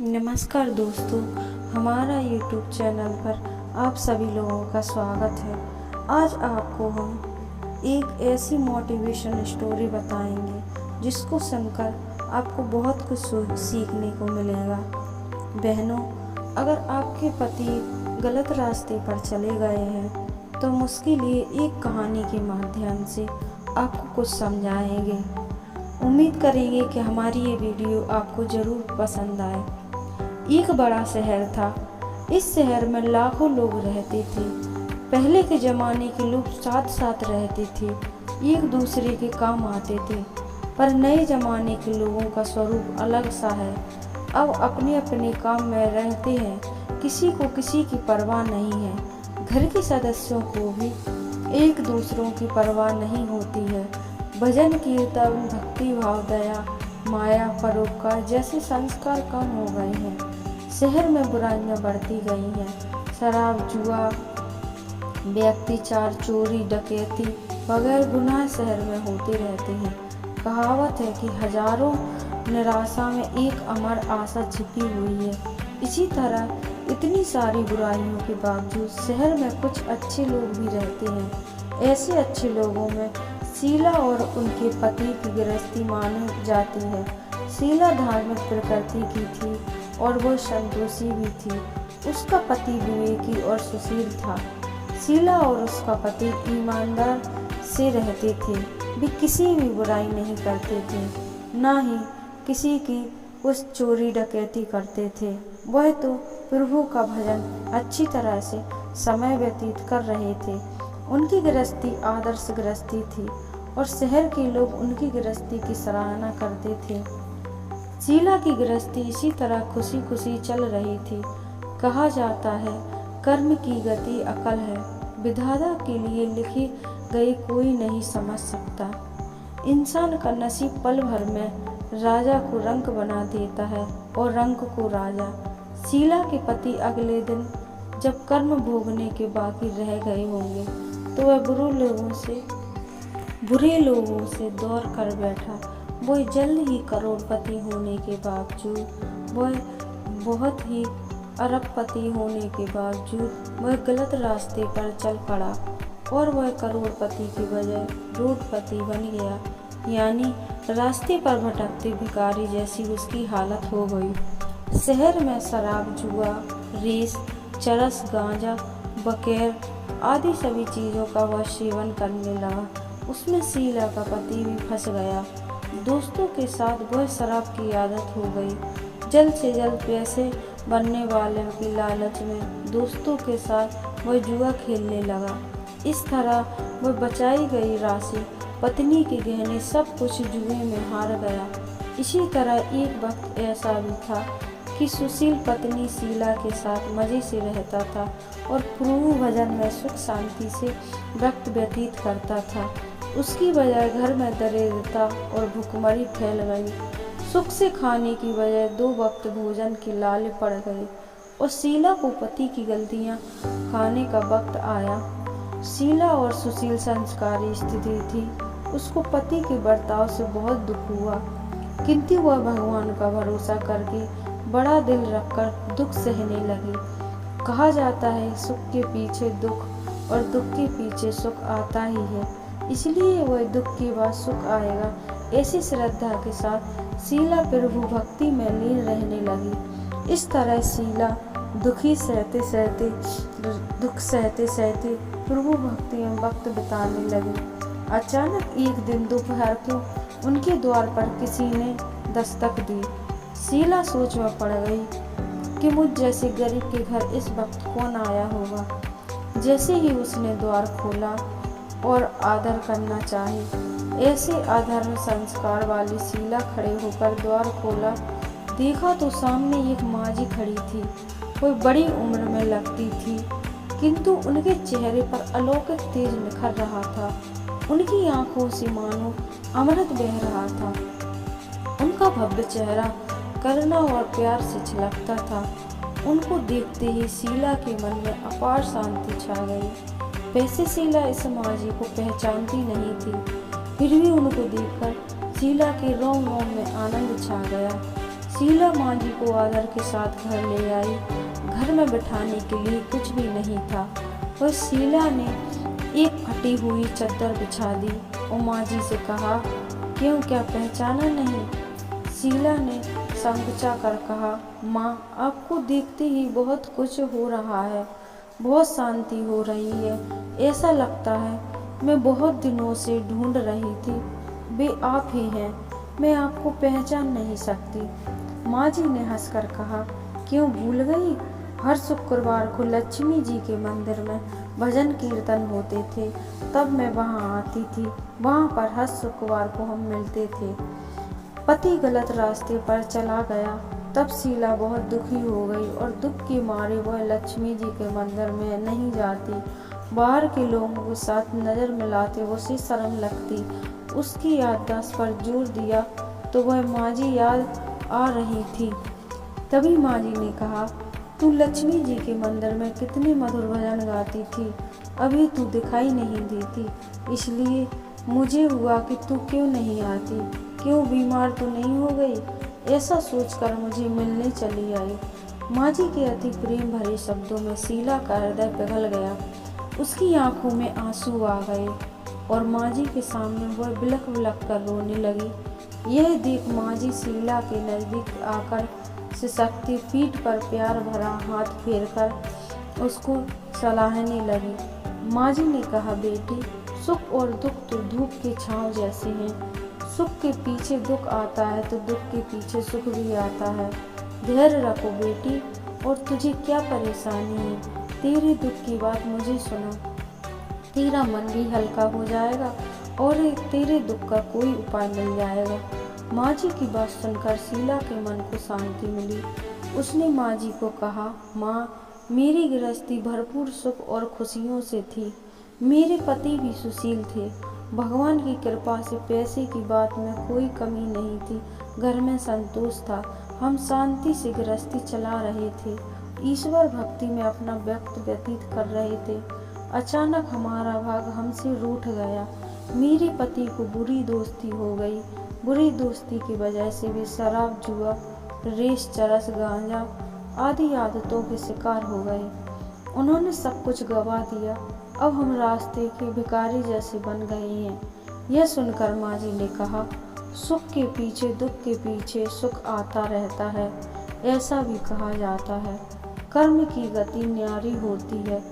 नमस्कार दोस्तों, हमारा YouTube चैनल पर आप सभी लोगों का स्वागत है। आज आपको हम एक ऐसी मोटिवेशन स्टोरी बताएंगे जिसको सुनकर आपको बहुत कुछ सीखने को मिलेगा। बहनों, अगर आपके पति गलत रास्ते पर चले गए हैं तो हम उसके लिए एक कहानी के माध्यम से आपको कुछ समझाएंगे। उम्मीद करेंगे कि हमारी ये वीडियो आपको ज़रूर पसंद आए। एक बड़ा शहर था। इस शहर में लाखों लोग रहते थे। पहले के ज़माने के लोग साथ साथ रहते थे, एक दूसरे के काम आते थे। पर नए ज़माने के लोगों का स्वरूप अलग सा है। अब अपने अपने काम में रहते हैं, किसी को किसी की परवाह नहीं है। घर के सदस्यों को भी एक दूसरों की परवाह नहीं होती है। भजन कीर्तन, भक्ति भाव, दया, माया, परोपकार जैसे संस्कार कम हो गए हैं। शहर में बुराइयां बढ़ती गई हैं। शराब, जुआ, व्यभिचार, चोरी, डकैती वगैरह गुनाह शहर में होते रहते हैं। कहावत है कि हजारों निराशा में एक अमर आशा छिपी हुई है। इसी तरह इतनी सारी बुराइयों के बावजूद शहर में कुछ अच्छे लोग भी रहते हैं। ऐसे अच्छे लोगों में शीला और उनके पति की गृहस्थी मानी जाती है। शीला धार्मिक प्रकृति की थी और वह संतोषी भी थी। उसका पति विवेकी और सुशील था। शीला और उसका पति ईमानदार से रहते थे। वे किसी भी बुराई नहीं करते थे, ना ही किसी की उस चोरी डकैती करते थे। वह तो प्रभु का भजन अच्छी तरह से समय व्यतीत कर रहे थे। उनकी गृहस्थी आदर्श गृहस्थी थी और शहर के लोग उनकी गृहस्थी की सराहना करते थे। शीला की गृहस्थी इसी तरह खुशी खुशी चल रही थी। कहा जाता है, कर्म की गति अकल है, विधाता के लिए लिखी गई कोई नहीं समझ सकता। इंसान का नसीब पल भर में राजा को रंक बना देता है और रंक को राजा। शीला के पति अगले दिन जब कर्म भोगने के बाकी रह गए होंगे तो वह बुरे लोगों से दौड़ कर बैठा। वह जल्द ही करोड़पति होने के बावजूद, वह बहुत ही अरबपति होने के बावजूद वह गलत रास्ते पर चल पड़ा और वह करोड़पति की बजाय रोडपति बन गया। यानी रास्ते पर भटकते भिखारी जैसी उसकी हालत हो गई। शहर में शराब, जुआ, रेस, चरस, गांजा, बकेर आदि सभी चीज़ों का वह सेवन करने लगा। उसमें शीला का पति भी फंस गया। दोस्तों के साथ वह शराब की आदत हो गई। जल्द से जल्द पैसे बनने वाले की लालच में दोस्तों के साथ वह जुआ खेलने लगा। इस तरह वह बचाई गई राशि, पत्नी के गहने सब कुछ जुए में हार गया। इसी तरह एक वक्त ऐसा भी था कि सुशील पत्नी शीला के साथ मज़े से रहता था और प्रभु भजन में सुख शांति से वक्त व्यतीत करता था। उसकी बजाय घर में दरिद्रता और भुखमरी फैल गई। सुख से खाने की बजाय 2 वक्त भोजन के लाले पड़ गए और शीला को पति की गलतियां खाने का वक्त आया। शीला और सुशील संस्कारी स्थिति थी। उसको पति के बर्ताव से बहुत दुख हुआ, किंतु वह भगवान का भरोसा करके बड़ा दिल रखकर दुख सहने लगी। कहा जाता है, सुख के पीछे दुख और दुख के पीछे सुख आता ही है, इसलिए वह दुख के बाद सुख आएगा। ऐसी श्रद्धा के साथ शीला प्रभु भक्ति में लीन रहने लगी। इस तरह शीला दुख सहते सहते प्रभु भक्ति में वक्त बिताने लगी। अचानक एक दिन दोपहर को उनके द्वार पर किसी ने दस्तक दी। शीला सोच में पड़ गई कि मुझ जैसे गरीब के घर इस वक्त कौन आया होगा। जैसे ही उसने द्वार खोला और आदर करना चाहे, ऐसे आधर्म संस्कार वाली शीला खड़े होकर द्वार खोला। देखा तो सामने एक माँ खड़ी थी। कोई बड़ी उम्र में लगती थी, किंतु उनके चेहरे पर अलौकिक तेज निखर रहा था। उनकी आंखों से मानो अमृत बह रहा था। उनका भव्य चेहरा करुणा और प्यार से छलकता था। उनको देखते ही शीला के मन में अपार शांति छा गई। वैसे शीला इस माँ जी को पहचानती नहीं थी, फिर भी उनको देखकर शीला के रोम रोम में आनंद छा गया। शीला माँ जी को आदर के साथ घर ले आई। घर में बिठाने के लिए कुछ भी नहीं था। वह शीला ने एक फटी हुई चादर बिछा दी और माँ जी से कहा, क्यों, क्या पहचाना नहीं? शीला ने संकोचा कर कहा, माँ, आपको देखते ही बहुत कुछ हो रहा है, बहुत शांति हो रही है। ऐसा लगता है मैं बहुत दिनों से ढूंढ रही थी। वे आप ही हैं, मैं आपको पहचान नहीं सकती। माँ जी ने हंसकर कहा, क्यों भूल गई? हर शुक्रवार को लक्ष्मी जी के मंदिर में भजन कीर्तन होते थे, तब मैं वहाँ आती थी। वहाँ पर हर शुक्रवार को हम मिलते थे। पति गलत रास्ते पर चला गया, तब शीला बहुत दुखी हो गई और दुख के मारे वह लक्ष्मी जी के मंदिर में नहीं जाती। बाहर के लोगों के साथ नज़र मिलाते उसे शर्म लगती। उसकी याददाश्त पर जोर दिया तो वह माँ जी याद आ रही थी। तभी माँ जी ने कहा, तू लक्ष्मी जी के मंदिर में कितने मधुर भजन गाती थी, अभी तू दिखाई नहीं देती, इसलिए मुझे हुआ कि तू क्यों नहीं आती, क्यों बीमार तो नहीं हो गई? ऐसा सोचकर मुझे मिलने चली आई। माँ जी के अति प्रेम भरे शब्दों में शीला का हृदय पिघल गया। उसकी आंखों में आंसू आ गए और माँ जी के सामने वह बिलख बिलख कर रोने लगी। यह देख माँ जी शीला के नज़दीक आकर सिसकती पीठ पर प्यार भरा हाथ फेरकर उसको सलाहने लगी। माँ जी ने कहा, बेटी, सुख और दुख तो धूप की छाँव जैसे हैं। सुख के पीछे दुख आता है तो दुख के पीछे सुख भी आता है। धैर्य रखो बेटी, और तुझे क्या परेशानी है? तेरे दुख की बात मुझे सुना, तेरा मन भी हल्का हो जाएगा और तेरे दुख का कोई उपाय मिल जाएगा। माँ जी की बात सुनकर शीला के मन को शांति मिली। उसने माँ जी को कहा, माँ, मेरी गृहस्थी भरपूर सुख और खुशियों से थी। मेरे पति भी सुशील थे। भगवान की कृपा से पैसे की बात में कोई कमी नहीं थी। घर में संतोष था। हम शांति से गृहस्थी चला रहे थे, ईश्वर भक्ति में अपना वक्त व्यतीत कर रहे थे। अचानक हमारा भाग हमसे रूठ गया। मेरे पति को बुरी दोस्ती हो गई। बुरी दोस्ती की वजह से वे शराब, जुआ, रेस, चरस, गांजा आदि आदतों के शिकार हो गए। उन्होंने सब कुछ गवा दिया। अब हम रास्ते के भिखारी जैसे बन गए हैं। यह सुनकर माँ जी ने कहा, सुख के पीछे दुख के पीछे सुख आता रहता है, ऐसा भी कहा जाता है। कर्म की गति न्यारी होती है।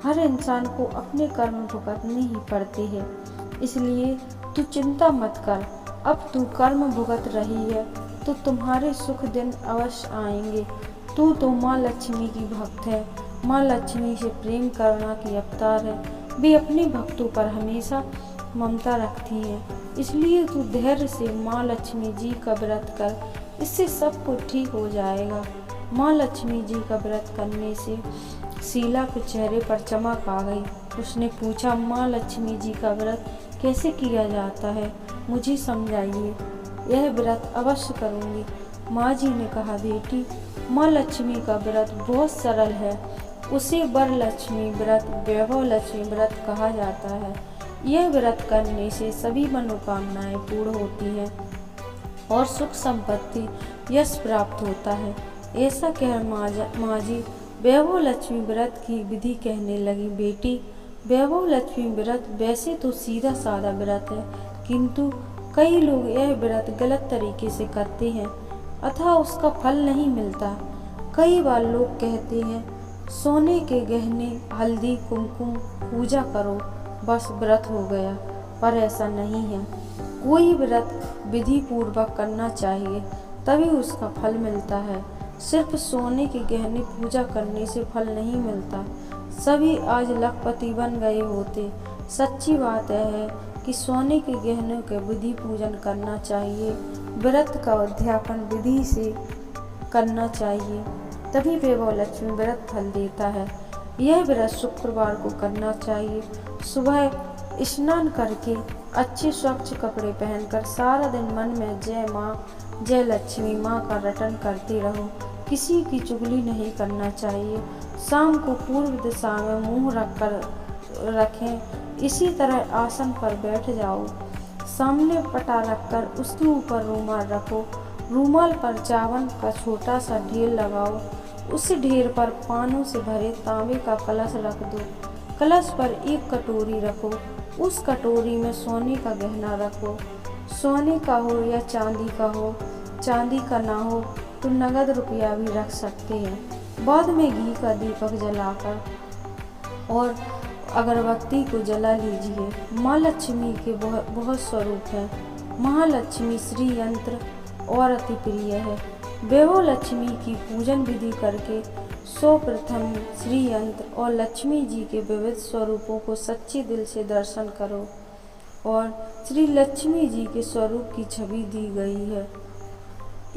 हर इंसान को अपने कर्म भुगतने ही पड़ते हैं, इसलिए तू चिंता मत कर। अब तू कर्म भुगत रही है तो तुम्हारे सुख दिन अवश्य आएंगे। तू तो माँ लक्ष्मी की भक्त है। माँ लक्ष्मी से प्रेम करुणा की अवतार है। वे अपने भक्तों पर हमेशा ममता रखती हैं, इसलिए तू धैर्य से माँ लक्ष्मी जी का व्रत कर, इससे सब कुछ ठीक हो जाएगा। माँ लक्ष्मी जी का व्रत करने से शीला के चेहरे पर चमक आ गई। उसने पूछा, माँ लक्ष्मी जी का व्रत कैसे किया जाता है, मुझे समझाइए। यह व्रत अवश्य करूँगी। माँ जी ने कहा, बेटी, माँ लक्ष्मी का व्रत बहुत सरल है। उसे वरलक्ष्मी व्रत, वैभव लक्ष्मी व्रत कहा जाता है। यह व्रत करने से सभी मनोकामनाएं पूर्ण होती हैं और सुख संपत्ति, यश प्राप्त होता है। ऐसा कह माँ जी वैभव लक्ष्मी व्रत की विधि कहने लगी। बेटी, वैभव लक्ष्मी व्रत वैसे तो सीधा साधा व्रत है, किंतु कई लोग यह व्रत गलत तरीके से करते हैं, अतः उसका फल नहीं मिलता। कई बार लोग कहते हैं, सोने के गहने, हल्दी, कुमकुम पूजा करो, बस व्रत हो गया, पर ऐसा नहीं है। कोई व्रत विधि पूर्वक करना चाहिए, तभी उसका फल मिलता है। सिर्फ सोने के गहने पूजा करने से फल नहीं मिलता। सभी आज लखपति बन गए होते। सच्ची बात है कि सोने के गहनों के विधि पूजन करना चाहिए। व्रत का अध्यापन विधि से करना चाहिए, तभी वैभव लक्ष्मी व्रत फल देता है। यह व्रत शुक्रवार को करना चाहिए। सुबह स्नान करके अच्छे स्वच्छ कपड़े पहनकर सारा दिन मन में जय माँ, जय लक्ष्मी माँ का रटन करते रहो। किसी की चुगली नहीं करना चाहिए। शाम को पूर्व दिशा में मुंह रखें। इसी तरह आसन पर बैठ जाओ। सामने पटा रखकर उसके ऊपर रुमाल रखो। रूमाल पर चावल का छोटा सा ढेर लगाओ। उस ढेर पर पानों से भरे तांबे का कलश रख दो। कलश पर एक कटोरी रखो। उस कटोरी में सोने का गहना रखो। सोने का हो या चांदी का हो। चांदी का ना हो तो नगद रुपया भी रख सकते हैं। बाद में घी का दीपक जलाकर और अगरबत्ती को जला लीजिए। माँ लक्ष्मी के बहुत स्वरूप हैं। महालक्ष्मी श्री यंत्र और अति प्रिय है। वैभव लक्ष्मी की पूजन विधि करके सर्वप्रथम श्री यंत्र और लक्ष्मी जी के विविध स्वरूपों को सच्चे दिल से दर्शन करो। और श्री लक्ष्मी जी के स्वरूप की छवि दी गई है।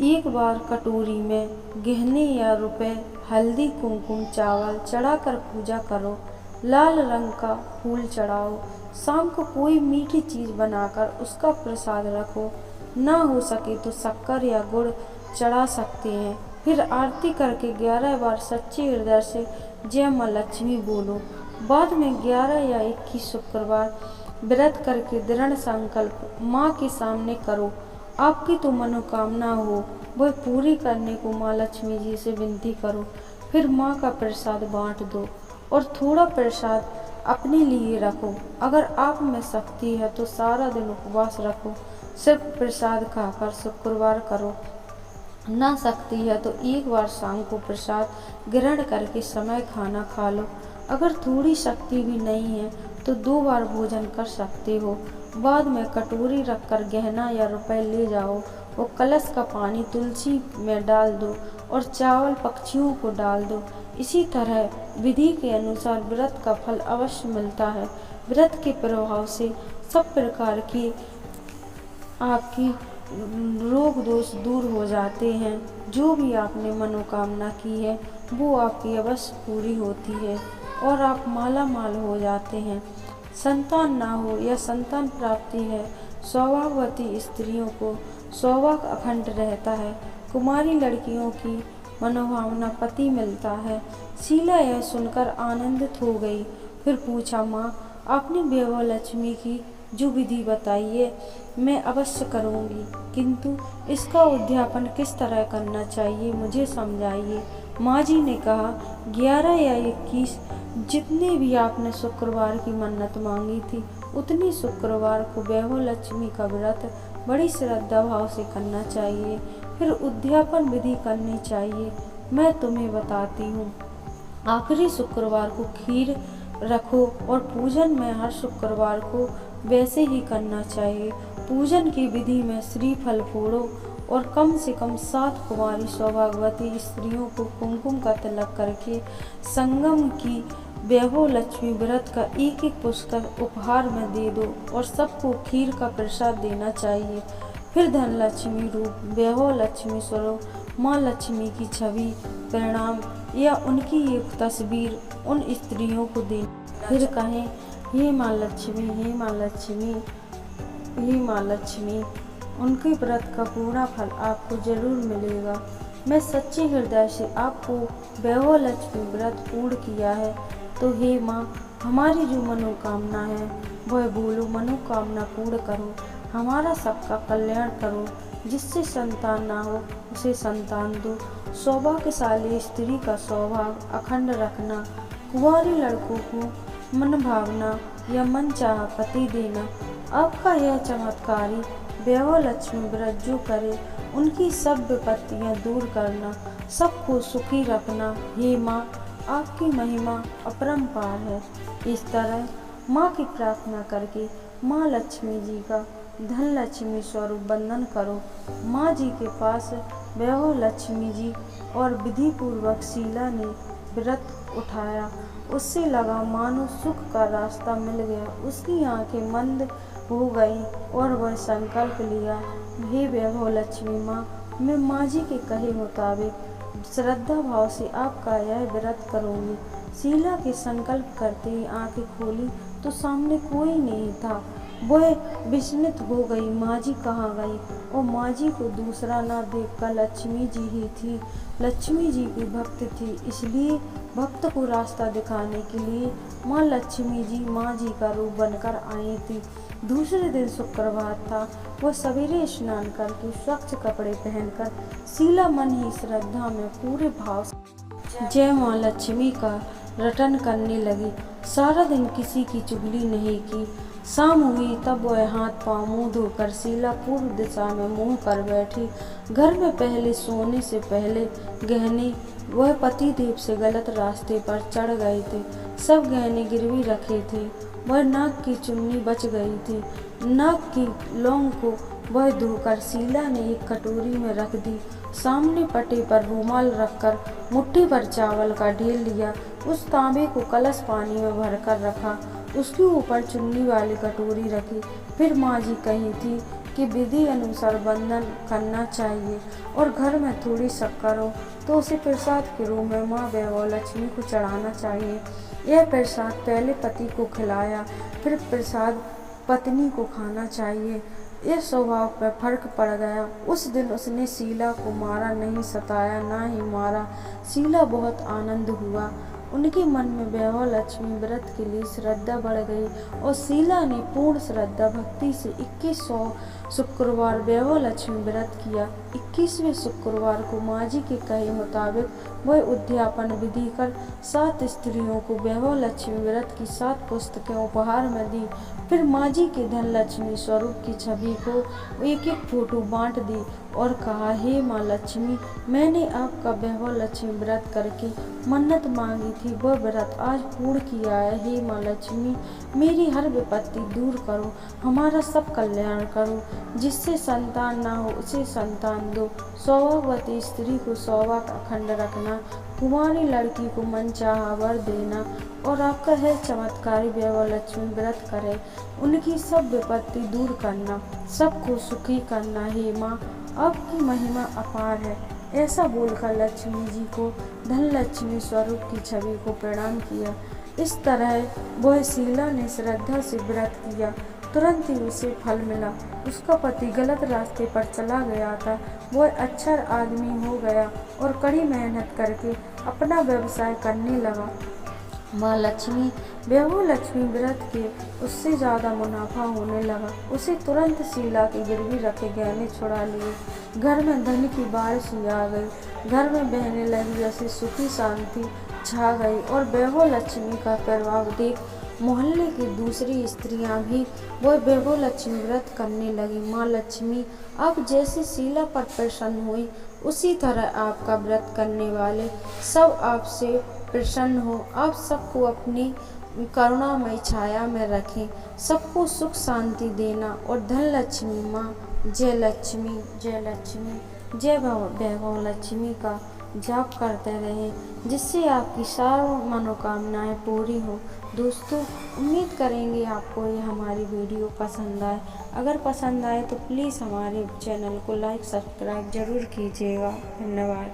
एक बार कटोरी में गहने या रुपए, हल्दी, कुमकुम, चावल चढ़ाकर पूजा करो। लाल रंग का फूल चढ़ाओ। शाम को कोई मीठी चीज़ बनाकर उसका प्रसाद रखो। ना हो सके तो शक्कर या गुड़ चढ़ा सकते हैं। फिर आरती करके 11 बार सच्चे हृदय से जय माँ लक्ष्मी बोलो। बाद में 11 या 21 शुक्रवार व्रत करके दृढ़ संकल्प माँ के सामने करो। आपकी तो मनोकामना हो वह पूरी करने को माँ लक्ष्मी जी से विनती करो। फिर माँ का प्रसाद बांट दो और थोड़ा प्रसाद अपने लिए रखो। अगर आप में शक्ति है तो सारा दिन उपवास रखो। सिर्फ प्रसाद खाकर शुक्रवार करो। ना शक्ति है तो एक बार शाम को प्रसाद ग्रहण करके समय खाना खा लो। अगर थोड़ी शक्ति भी नहीं है तो 2 बार भोजन कर सकते हो। बाद में कटोरी रखकर गहना या रुपए ले जाओ और कलश का पानी तुलसी में डाल दो और चावल पक्षियों को डाल दो। इसी तरह विधि के अनुसार व्रत का फल अवश्य मिलता है। व्रत के प्रभाव से सब प्रकार की आपकी रोग दोष दूर हो जाते हैं। जो भी आपने मनोकामना की है वो आपकी अवश्य पूरी होती है और आप माला माल हो जाते हैं। संतान ना हो या संतान प्राप्ति है, सौभाग्यवती स्त्रियों को सौभाग्य अखंड रहता है। कुमारी लड़कियों की मनोभावना पति मिलता है। शीला यह सुनकर आनंदित हो गई। फिर पूछा, माँ आपने वैभव लक्ष्मी की जो विधि बताई है मैं अवश्य करूँगी, किंतु इसका उद्यापन किस तरह करना चाहिए मुझे समझाइए। माँ जी ने कहा, 11 या 21 जितने भी आपने शुक्रवार की मन्नत मांगी थी उतनी शुक्रवार को वैभव लक्ष्मी का व्रत बड़ी श्रद्धा भाव से करना चाहिए। फिर उद्यापन विधि करनी चाहिए। मैं तुम्हें बताती हूँ। आखिरी शुक्रवार को खीर रखो और पूजन में हर शुक्रवार को वैसे ही करना चाहिए। पूजन की विधि में श्रीफल फोड़ो और कम से कम 7 कुमारी सौभाग्यवती स्त्रियों को कुमकुम का तिलक करके संगम की वैभव लक्ष्मी व्रत का एक पुस्तक उपहार में दे दो और सबको खीर का प्रसाद देना चाहिए। फिर धन लक्ष्मी रूप वैभव लक्ष्मी स्वरूप माँ लक्ष्मी की छवि, प्रणाम या उनकी एक तस्वीर उन स्त्रियों को देना। फिर कहें, हे माँ लक्ष्मी, हे माँ लक्ष्मी, हे माँ लक्ष्मी। उनके व्रत का पूरा फल आपको जरूर मिलेगा। मैं सच्चे हृदय से आपको वैभव लक्ष्मी व्रत पूर्ण किया है। तो हे माँ, हमारी जो मनोकामना है वह बोलो, मनोकामना पूर्ण करो। हमारा सबका कल्याण करो। जिससे संतान ना हो उसे संतान दो। सौभाग्यशाली स्त्री का सौभाग्य अखंड रखना। कुंवारी लड़कों को मन भावना या मन चाह पति देना। आपका यह चमत्कारी वैभव लक्ष्मी व्रत जो करे उनकी सब विपत्तियां दूर करना, सबको सुखी रखना। हे माँ, आपकी महिमा अपरंपार है। इस तरह माँ की प्रार्थना करके माँ लक्ष्मी जी का धन लक्ष्मी स्वरूप वंदन करो। माँ जी के पास वैभव लक्ष्मी जी और विधि पूर्वक शीला ने व्रत उठाया। उससे लगा मानो सुख का रास्ता मिल गया। उसकी आंखें मंद हो गई और वह संकल्प लिया, हे वैभव लक्ष्मी माँ, मैं माँ जी के कहे मुताबिक श्रद्धा भाव से आपका यह व्रत करूँगी। शीला के संकल्प करते ही आंखें खोली तो सामने कोई नहीं था। वह विस्मित हो गई, माँ जी कहाँ गई? और माँ जी को दूसरा ना देखकर लक्ष्मी जी ही थी। लक्ष्मी जी की भक्त थी, इसलिए भक्त को रास्ता दिखाने के लिए माँ लक्ष्मी जी माँ जी का रूप बनकर आई थी। दूसरे दिन शुक्रवार था। वह सवेरे स्नान करके स्वच्छ कपड़े पहनकर शीला मन ही श्रद्धा में पूरे भाव से जय माँ लक्ष्मी का रटन करने लगी। सारा दिन किसी की चुगली नहीं की। शाम हुई तब वह हाथ पाँव मुँह धोकर शीला पूर्व दिशा में मुँह कर बैठी। घर में पहले सोने से पहले गहने वह पतिदेव से गलत रास्ते पर चढ़ गए थे। सब गहने गिरवी रखे थे। वह नाक की चुन्नी बच गई थी। नाक की लौंग को वह धोकर शीला ने एक कटोरी में रख दी। सामने पटे पर रूमाल रखकर मुट्ठी भर चावल का ढेर लिया। उस तांबे को कलश पानी में भरकर रखा। उसके ऊपर चुन्नी वाली कटोरी रखी। फिर माँ जी कही थी कि विधि अनुसार बंधन करना चाहिए और घर में थोड़ी शक्कर हो तो उसे प्रसाद के रूप में माँ वैभव लक्ष्मी को चढ़ाना चाहिए। यह प्रसाद पहले पति को खिलाया, फिर प्रसाद पत्नी को खाना चाहिए। यह स्वभाव पर फर्क पड़ गया। उस दिन उसने शीला को मारा नहीं, सताया ना ही मारा। शीला बहुत आनंद हुआ। उनके मन में वैभव लक्ष्मी व्रत के लिए श्रद्धा बढ़ गई और शीला ने पूर्ण श्रद्धा भक्ति से 2100 शुक्रवार वैभव लक्ष्मी व्रत किया। 21वें शुक्रवार को माँ जी के कहे मुताबिक वह उद्यापन विधि कर 7 स्त्रियों को वैभव लक्ष्मी व्रत की 7 पुस्तकें उपहार में दी। फिर माँ जी के धन लक्ष्मी स्वरूप की छवि को एक एक फोटो बांट दी और कहा, हे माँ लक्ष्मी, मैंने आपका वैभव लक्ष्मी व्रत करके मन्नत मांगी थी, वह व्रत आज पूर्ण किया है। हे माँ लक्ष्मी, मेरी हर विपत्ति दूर करो, हमारा सब कल्याण करो। जिससे संतान ना हो उसे संतान दो। सौभाग्यवती स्त्री को सौभाग्य अखंड रखना, कुंवारी लड़की को मनचाहा वर देना और आपका है चमत्कारी वैभव लक्ष्मी व्रत करे, उनकी सब विपत्ति दूर करना, सबको सुखी करना। हे माँ, आपकी महिमा अपार है। ऐसा बोलकर लक्ष्मी जी को धन लक्ष्मी स्वरूप की छवि को प्रणाम किया। इस तरह वह शीला ने श्रद्धा से व्रत किया। तुरंत ही उसे फल मिला। उसका पति गलत रास्ते पर चला गया था। वह अच्छा आदमी हो गया और कड़ी मेहनत करके अपना व्यवसाय करने लगा। माँ लक्ष्मी वैभव लक्ष्मी व्रत के उससे ज़्यादा मुनाफा होने लगा। उसे तुरंत शीला के गिरवी रखे गहने छुड़ा लिए। घर में धन की बारिश ही आ गई। घर में बहने लगी, ऐसी सुखी शांति छा गई और वैभव लक्ष्मी का प्रभाव देख मोहल्ले की दूसरी स्त्रियां भी वह वैभव लक्ष्मी व्रत करने लगी। माँ लक्ष्मी अब जैसे शीला पर प्रसन्न हुई, उसी तरह आपका व्रत करने वाले सब आपसे प्रसन्न हो। आप सबको अपनी करुणामय छाया में रखें, सबको सुख शांति देना और धन लक्ष्मी माँ जय लक्ष्मी जय लक्ष्मी जय वैभव लक्ष्मी का जाप करते रहें, जिससे आपकी सारी मनोकामनाएं पूरी हो। दोस्तों, उम्मीद करेंगे आपको ये हमारी वीडियो पसंद आए। अगर पसंद आए तो प्लीज़ हमारे चैनल को लाइक सब्सक्राइब ज़रूर कीजिएगा। धन्यवाद।